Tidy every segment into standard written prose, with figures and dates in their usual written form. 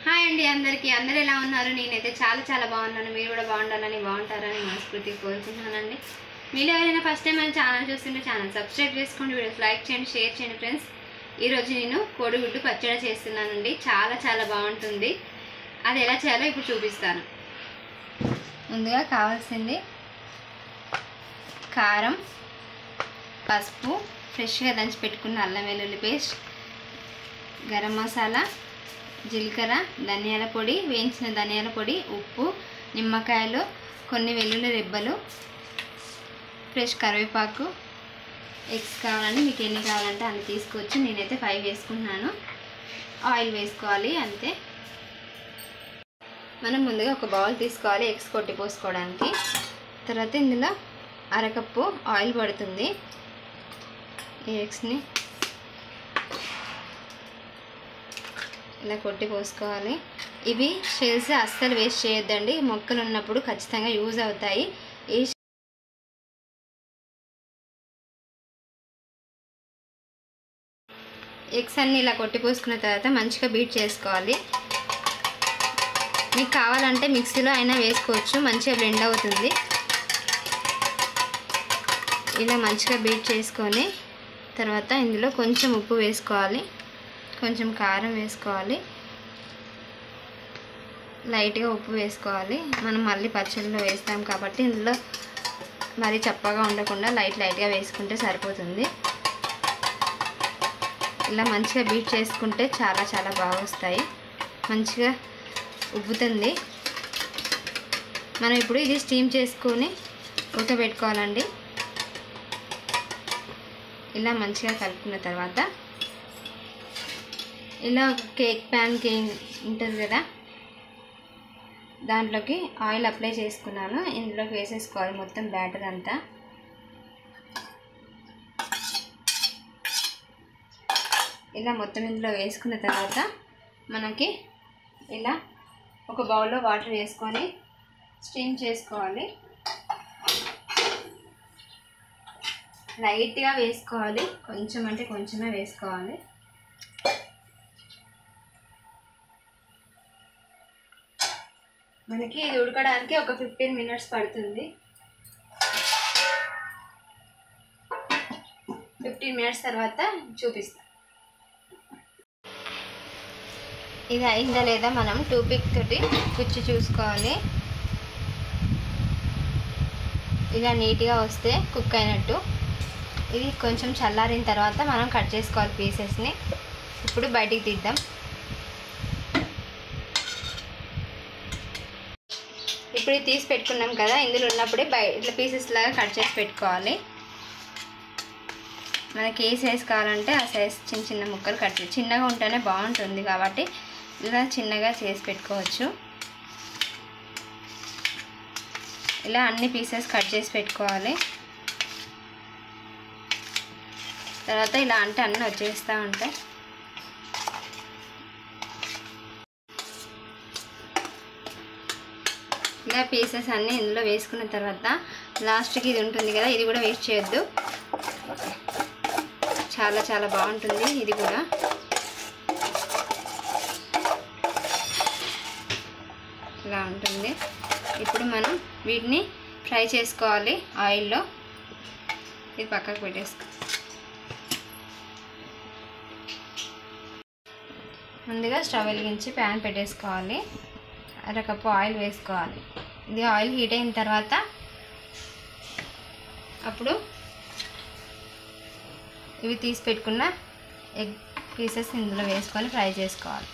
Hi అండి అందరికీ. అందరూ ఎలా ఉన్నారు? నేనైతే చాలా బాగున్నాను. మీరు కూడా బాగుంటారని మనస్ఫూర్తిగా కోరుకుంటున్నానండి. మీరు ఎవరైనా ఫస్ట్ టైం మన ఛానల్ చూస్తుంటే ఛానల్ సబ్స్క్రైబ్ చేసుకోండి, వీడియోస్ లైక్ చేయండి, షేర్ చేయండి ఫ్రెండ్స్. ఈరోజు నేను కోడిగుడ్డు పచ్చడి చేస్తున్నానండి. చాలా బాగుంటుంది. అది ఎలా చేయాలో ఇప్పుడు చూపిస్తాను. ముందుగా కావాల్సింది కారం, పసుపు, ఫ్రెష్గా దంచి పెట్టుకున్న అల్లం వెల్లుల్లి పేస్ట్, గరం మసాలా, జీలకర్ర, ధనియాల పొడి, వేయించిన ధనియాల పొడి, ఉప్పు, నిమ్మకాయలు, కొన్ని వెల్లుల్లి రెబ్బలు, ఫ్రెష్ కరివేపాకు, ఎగ్స్ కావాలంటే మీకు ఎన్ని కావాలంటే అన్ని తీసుకోవచ్చు. నేనైతే 5 వేసుకుంటున్నాను. ఆయిల్ వేసుకోవాలి అంతే. మనం ముందుగా ఒక బౌల్ తీసుకోవాలి ఎగ్స్ కొట్టి పోసుకోవడానికి. తర్వాత ఇందులో అరకప్పు ఆయిల్ పడుతుంది. ఈ ఎగ్స్ని ఇలా కొట్టి పోసుకోవాలి. ఇవి షెల్స్ అస్సలు వేస్ట్ చేయొద్దండి. మొక్కలు ఉన్నప్పుడు ఖచ్చితంగా యూజ్ అవుతాయి. ఈ ఎగ్స్ అన్ని ఇలా కొట్టి పోసుకున్న తర్వాత మంచిగా బీట్ చేసుకోవాలి. మీకు కావాలంటే మిక్సీలో అయినా వేసుకోవచ్చు, మంచిగా బ్లెండ్ అవుతుంది. ఇలా మంచిగా బీట్ చేసుకొని తర్వాత ఇందులో కొంచెం ఉప్పు వేసుకోవాలి, కొంచెం కారం వేసుకోవాలి, లైట్గా ఉప్పు వేసుకోవాలి. మనం మళ్ళీ పచ్చడిలో వేస్తాం కాబట్టి ఇందులో మరీ చప్పగా ఉండకుండా లైట్గా వేసుకుంటే సరిపోతుంది. ఇలా మంచిగా బీట్ చేసుకుంటే చాలా బాగా వస్తాయి, మంచిగా ఉబ్బుతుంది. మనం ఇప్పుడు ఇది స్టీమ్ చేసుకొని ఉడకబెట్టుకోవాలండి. ఇలా మంచిగా కలుపుకున్న తర్వాత ఇలా కేక్ ప్యాన్ ఉంటుంది కదా, దాంట్లోకి ఆయిల్ అప్లై చేసుకున్నాను. ఇందులోకి వేసేసుకోవాలి మొత్తం బ్యాటర్ అంతా. ఇలా మొత్తం ఇందులో వేసుకున్న తర్వాత మనకి ఇలా ఒక బౌల్లో వాటర్ వేసుకొని స్టీమ్ చేసుకోవాలి. లైట్గా వేసుకోవాలి, కొంచెం అంటే కొంచెమే వేసుకోవాలి. మనకి ఇది ఉడకడానికి ఒక 15 మినిట్స్ పడుతుంది. 15 మినిట్స్ తర్వాత చూపిస్తాం. ఇది అయిందా లేదా మనం టూపిక్ తోటి కుచ్చి చూసుకోవాలి. ఇలా నీట్గా వస్తే కుక్ అయినట్టు. ఇది కొంచెం చల్లారిన తర్వాత మనం కట్ చేసుకోవాలి పీసెస్ని. ఇప్పుడు బయటికి తీద్దాం. ఇప్పుడు ఇది తీసి పెట్టుకున్నాం కదా, ఇందులో ఉన్నప్పుడే ఇట్లా పీసెస్ లాగా కట్ చేసి పెట్టుకోవాలి. మనకి ఏ సైజ్ కావాలంటే ఆ సైజ్ చిన్న ముక్కలు కట్ చేసి, చిన్నగా ఉంటేనే బాగుంటుంది కాబట్టి ఇలా చిన్నగా చేసి పెట్టుకోవచ్చు. ఇలా అన్ని పీసెస్ కట్ చేసి పెట్టుకోవాలి. తర్వాత ఇలా అంటే అన్నీ వచ్చేస్తూ ఉంటాయి. ఇలా పీసెస్ అన్నీ ఇందులో వేసుకున్న తర్వాత లాస్ట్కి ఇది ఉంటుంది కదా, ఇది కూడా వేస్ట్ చేయొద్దు. చాలా బాగుంటుంది ఇది కూడా. ఇలా ఉంటుంది. ఇప్పుడు మనం వీటిని ఫ్రై చేసుకోవాలి ఆయిల్లో. ఇది పక్కకు పెట్టేసుకో. ముందుగా స్టవ్ వెలిగించి ప్యాన్ పెట్టేసుకోవాలి. అరకప్పు ఆయిల్ వేసుకోవాలి. ఇది ఆయిల్ హీట్ అయిన తర్వాత అప్పుడు ఇవి తీసి పెట్టుకున్న ఎగ్ పీసెస్ ఇందులో వేసుకొని ఫ్రై చేసుకోవాలి.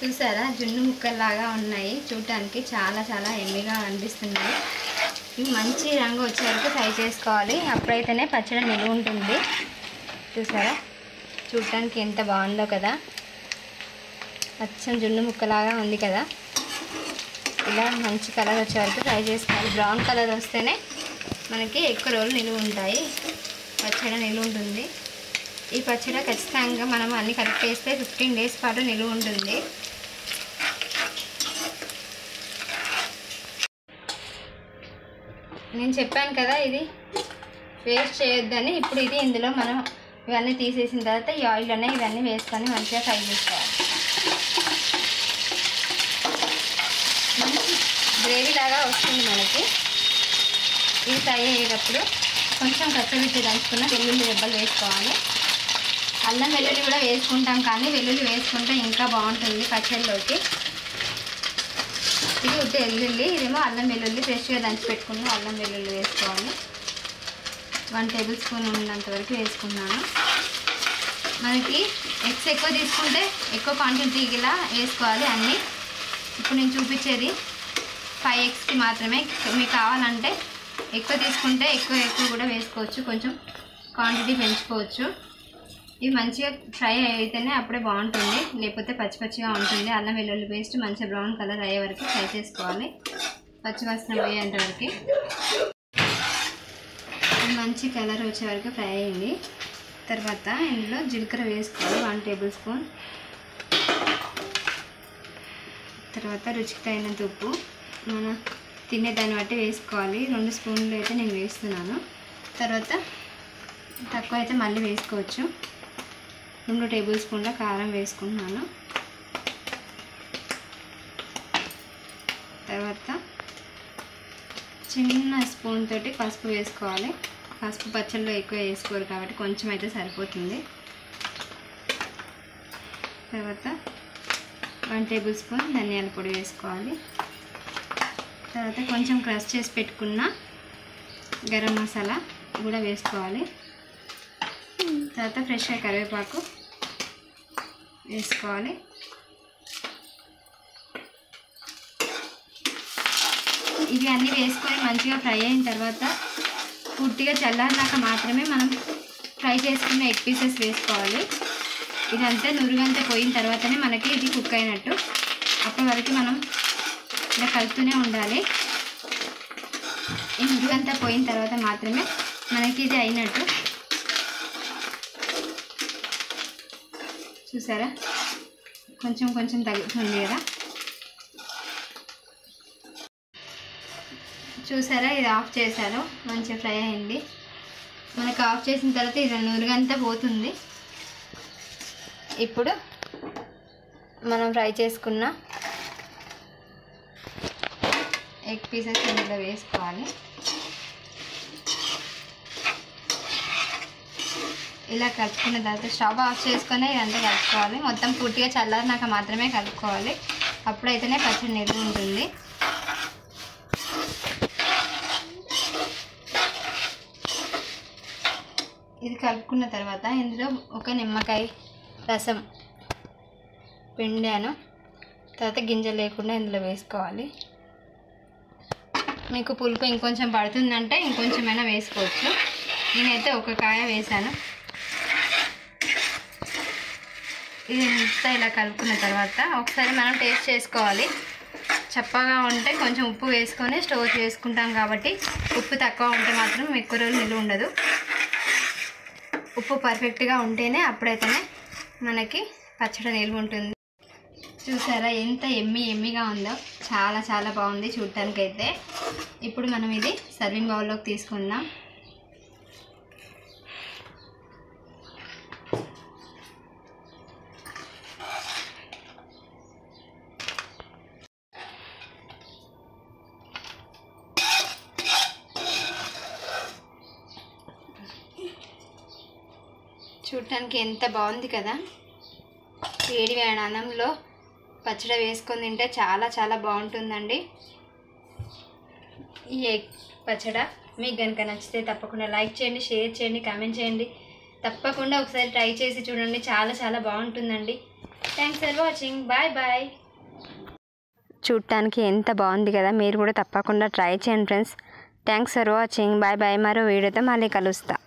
చూసారా, జున్ను ముక్కల్లాగా ఉన్నాయి. చూడటానికి చాలా ఎమ్మిగా అనిపిస్తున్నాయి. ఇవి మంచి రంగు వచ్చే వరకు ఫ్రై చేసుకోవాలి. అప్పుడైతేనే పచ్చడి నిలువ ఉంటుంది. చూసారా, చూడటానికి ఎంత బాగుందో కదా, అచ్చం జున్ను ముక్కలాగా ఉంది కదా. ఇలా మంచి కలర్ వచ్చే వరకు ఫ్రై చేసుకోవాలి. బ్రౌన్ కలర్ వస్తేనే మనకి ఎక్కువ రోజులు నిలువ ఉంటాయి, పచ్చడి నిలువ ఉంటుంది. ఈ పచ్చడి ఖచ్చితంగా మనం అన్నీ కరెక్ట్ వేస్తే 15 డేస్ పాటు నిలువ ఉంటుంది. నేను చెప్పాను కదా, ఇది వేస్ట్ చేయొద్దని ఇప్పుడు ఇది ఇందులో మనం ఇవన్నీ తీసేసిన తర్వాత ఈ ఆయిల్లోనే ఇవన్నీ వేసుకొని మంచిగా ఫ్రై చేసుకోవాలి. మంచి గ్రేవీ లాగా వస్తుంది మనకి. ఇది ఫ్రై అయ్యేటప్పుడు కొంచెం కచ్చబెట్టి దంచుకున్న వెల్లుల్లి రెబ్బలు వేసుకోవాలి. అల్లం వెల్లుల్లి కూడా వేసుకుంటాం, కానీ వెల్లుల్లి వేసుకుంటే ఇంకా బాగుంటుంది పచ్చడిలోకి. ఇది ఉట్టి వెల్లుల్లి, ఇదేమో అల్లం వెల్లుల్లి ఫ్రెష్గా దంచి పెట్టుకున్న అల్లం వెల్లుల్లి వేసుకోవాలి. 1 టేబుల్ స్పూన్ ఉన్నంత వరకు వేసుకున్నాను. మనకి ఎగ్స్ ఎక్కువ తీసుకుంటే ఎక్కువ క్వాంటిటీలా వేసుకోవాలి అన్నీ. ఇప్పుడు నేను చూపించేది 5 ఎగ్స్కి మాత్రమే. మీకు కావాలంటే ఎక్కువ తీసుకుంటే ఎక్కువ కూడా వేసుకోవచ్చు, కొంచెం క్వాంటిటీ పెంచుకోవచ్చు. ఇవి మంచిగా ఫ్రై అయితేనే అప్పుడే బాగుంటుంది, లేకపోతే పచ్చిగా ఉంటుంది. అల్లం వెల్లుల్లి పేస్ట్ మంచిగా బ్రౌన్ కలర్ అయ్యే వరకు ఫ్రై చేసుకోవాలి, పచ్చివాసన పోయేంత వరకు. మంచి కలర్ వచ్చే వరకు ఫ్రై అయింది. తర్వాత ఇందులో జీలకర్ర వేసుకోవాలి 1 టేబుల్ స్పూన్. తర్వాత రుచికి తగినంత ఉప్పు మన తినే దాన్ని బట్టి వేసుకోవాలి. 2 స్పూన్లు అయితే నేను వేస్తున్నాను. తర్వాత తక్కువ అయితే మళ్ళీ వేసుకోవచ్చు. 2 టేబుల్ స్పూన్ల కారం వేసుకుంటున్నాను. తర్వాత చిన్న స్పూన్ తోటి పసుపు వేసుకోవాలి. పసుపు పచ్చళ్ళలో ఎక్కువ వేసుకోరు కాబట్టి కొంచెం అయితే సరిపోతుంది. తర్వాత 1 టేబుల్ స్పూన్ ధనియాల పొడి వేసుకోవాలి. తర్వాత కొంచెం క్రష్ చేసి పెట్టుకున్న గరం మసాలా కూడా వేసుకోవాలి. తర్వాత ఫ్రెష్గా కరివేపాకు వేసుకోవాలి. ఇవి అన్నీ వేసుకొని మంచిగా ఫ్రై అయిన తర్వాత పూర్తిగా చల్లారినాక మాత్రమే మనం ఫ్రై చేసుకున్న ఎగ్ పీసెస్ వేసుకోవాలి. ఇదంతా నురుగంతా పోయిన తర్వాతనే మనకి ఇది కుక్ అయినట్టు. అప్పటి వరకు మనం ఇలా కలుపుతూనే ఉండాలి. ఈ నురుగంతా పోయిన తర్వాత మాత్రమే మనకి ఇది అయినట్టు. చూసారా, కొంచెం తగ్గుతుంది కదా. చూసారా, ఇది ఆఫ్ చేశాను, మంచిగా ఫ్రై అయింది. మనకు ఆఫ్ చేసిన తర్వాత ఇది నురుగంతా పోతుంది. ఇప్పుడు మనం ఫ్రై చేసుకున్న ఎగ్ పీసెస్ ఇందులో వేసుకోవాలి. ఇలా కలుపుకున్న తర్వాత స్టవ్ ఆఫ్ చేసుకొని ఇదంతా కలుపుకోవాలి. మొత్తం పూర్తిగా చల్లారినాక మాత్రమే కలుపుకోవాలి, అప్పుడైతేనే పచ్చడి నిల్వ ఉంటుంది. ఇది కలుపుకున్న తర్వాత ఇందులో ఒక నిమ్మకాయ రసం పిండాను. తర్వాత గింజలు లేకుండా ఇందులో వేసుకోవాలి. మీకు పులుపు ఇంకొంచెం పడుతుందంటే ఇంకొంచెమైనా వేసుకోవచ్చు. నేనైతే ఒక కాయ వేసాను. ఇది అంతా ఇలా కలుపుకున్న తర్వాత ఒకసారి మనం టేస్ట్ చేసుకోవాలి. చప్పగా ఉంటే కొంచెం ఉప్పు వేసుకొని స్టోర్ చేసుకుంటాం కాబట్టి, ఉప్పు తక్కువ ఉంటే మాత్రం ఎక్కువ రోజులు నిల్వ ఉండదు. ఉప్పు పర్ఫెక్ట్గా ఉంటేనే అప్పుడైతేనే మనకి పచ్చడి నిల్వ ఉంటుంది. చూసారా ఎంత ఎమ్మీగా ఉందో, చాలా బాగుంది చూడటానికైతే. ఇప్పుడు మనం ఇది సర్వింగ్ బౌల్లోకి తీసుకుందాం. చూడటానికి ఎంత బాగుంది కదా. వేడి అన్నంలో పచ్చడి వేసుకొని తింటే చాలా బాగుంటుందండి. ఈ ఎగ్ పచ్చడి మీకు కనుక నచ్చితే తప్పకుండా లైక్ చేయండి, షేర్ చేయండి, కామెంట్ చేయండి. తప్పకుండా ఒకసారి ట్రై చేసి చూడండి, చాలా బాగుంటుందండి. Thanks for watching. బాయ్. చూడటానికి ఎంత బాగుంది కదా, మీరు కూడా తప్పకుండా ట్రై చేయండి friends. Thanks for watching. Bye. మరో వీడియోతో మళ్ళీ కలుస్తా.